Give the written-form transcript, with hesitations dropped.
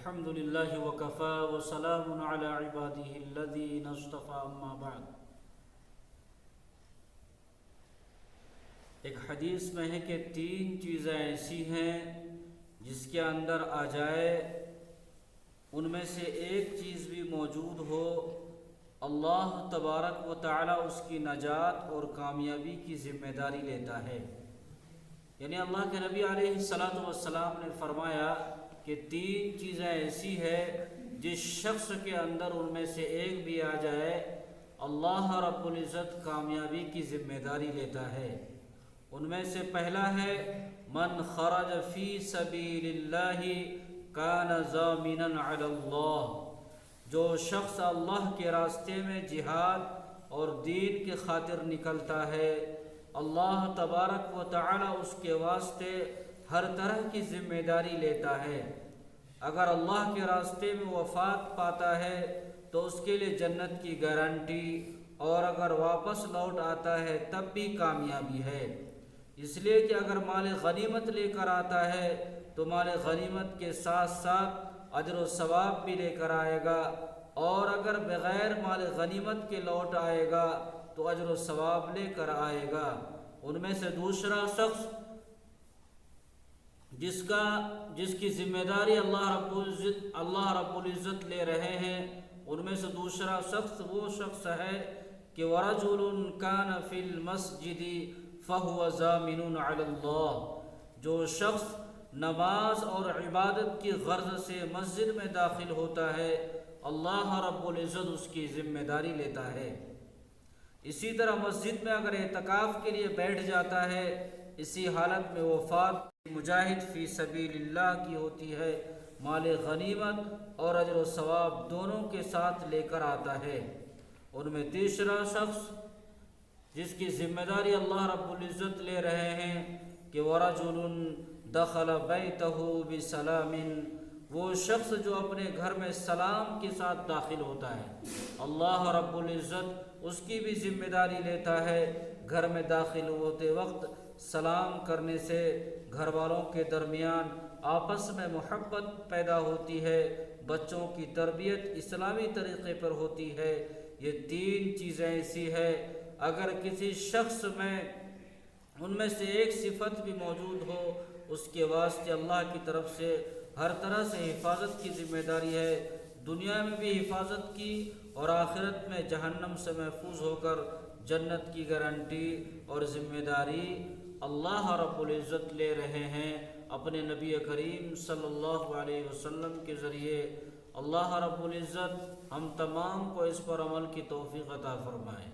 الحمد للہ وکفا وسلام علی عبادہ الذین اصطفى اما بعد۔ ایک حدیث میں ہے کہ 3 چیزیں ایسی ہیں جس کے اندر آ جائے ان میں سے ایک چیز بھی موجود ہو، اللہ تبارک و تعالی اس کی نجات اور کامیابی کی ذمہ داری لیتا ہے۔ یعنی اللہ کے نبی علیہ السلام نے فرمایا کہ 3 چیزیں ایسی ہیں جس شخص کے اندر ان میں سے ایک بھی آ جائے اللہ رب العزت کامیابی کی ذمہ داری لیتا ہے۔ ان میں سے پہلا ہے من خرج فی سبیل اللہ کان ضامنا علی اللہ، جو شخص اللہ کے راستے میں جہاد اور دین کی خاطر نکلتا ہے، اللہ تبارک و تعالی اس کے واسطے ہر طرح کی ذمہ داری لیتا ہے۔ اگر اللہ کے راستے میں وفات پاتا ہے تو اس کے لیے جنت کی گارنٹی، اور اگر واپس لوٹ آتا ہے تب بھی کامیابی ہے۔ اس لیے کہ اگر مال غنیمت لے کر آتا ہے تو مال غنیمت کے ساتھ ساتھ اجر و ثواب بھی لے کر آئے گا، اور اگر بغیر مال غنیمت کے لوٹ آئے گا تو اجر و ثواب لے کر آئے گا۔ ان میں سے دوسرا شخص جس کی ذمہ داری اللہ رب العزت لے رہے ہیں، ان میں سے دوسرا شخص وہ شخص ہے کہ وَرَجُلٌ كَانَ فِي الْمَسْجِدِ فَهُوَ ضَامِنٌ عَلَى اللَّهِ، جو شخص نماز اور عبادت کی غرض سے مسجد میں داخل ہوتا ہے، اللہ رب العزت اس کی ذمہ داری لیتا ہے۔ اسی طرح مسجد میں اگر اعتکاف کے لیے بیٹھ جاتا ہے، اسی حالت میں وفات مجاہد فی سبیل اللہ کی ہوتی ہے، مال غنیمت اور اجر و ثواب دونوں کے ساتھ لے کر آتا ہے۔ ان میں تیسرا شخص جس کی ذمہ داری اللہ رب العزت لے رہے ہیں کہ وَرَجُلٌ دَخَلَ بَيْتَهُ بِسَلَامٍ، وہ شخص جو اپنے گھر میں سلام کے ساتھ داخل ہوتا ہے، اللہ رب العزت اس کی بھی ذمہ داری لیتا ہے۔ گھر میں داخل ہوتے وقت سلام کرنے سے گھر والوں کے درمیان آپس میں محبت پیدا ہوتی ہے، بچوں کی تربیت اسلامی طریقے پر ہوتی ہے۔ یہ 3 چیزیں ایسی ہے، اگر کسی شخص میں ان میں سے ایک صفت بھی موجود ہو، اس کے واسطے اللہ کی طرف سے ہر طرح سے حفاظت کی ذمہ داری ہے، دنیا میں بھی حفاظت کی اور آخرت میں جہنم سے محفوظ ہو کر جنت کی گارنٹی اور ذمہ داری اللہ رب العزت لے رہے ہیں اپنے نبی کریم صلی اللہ علیہ وسلم کے ذریعے۔ اللہ رب العزت ہم تمام کو اس پر عمل کی توفیق عطا فرمائے۔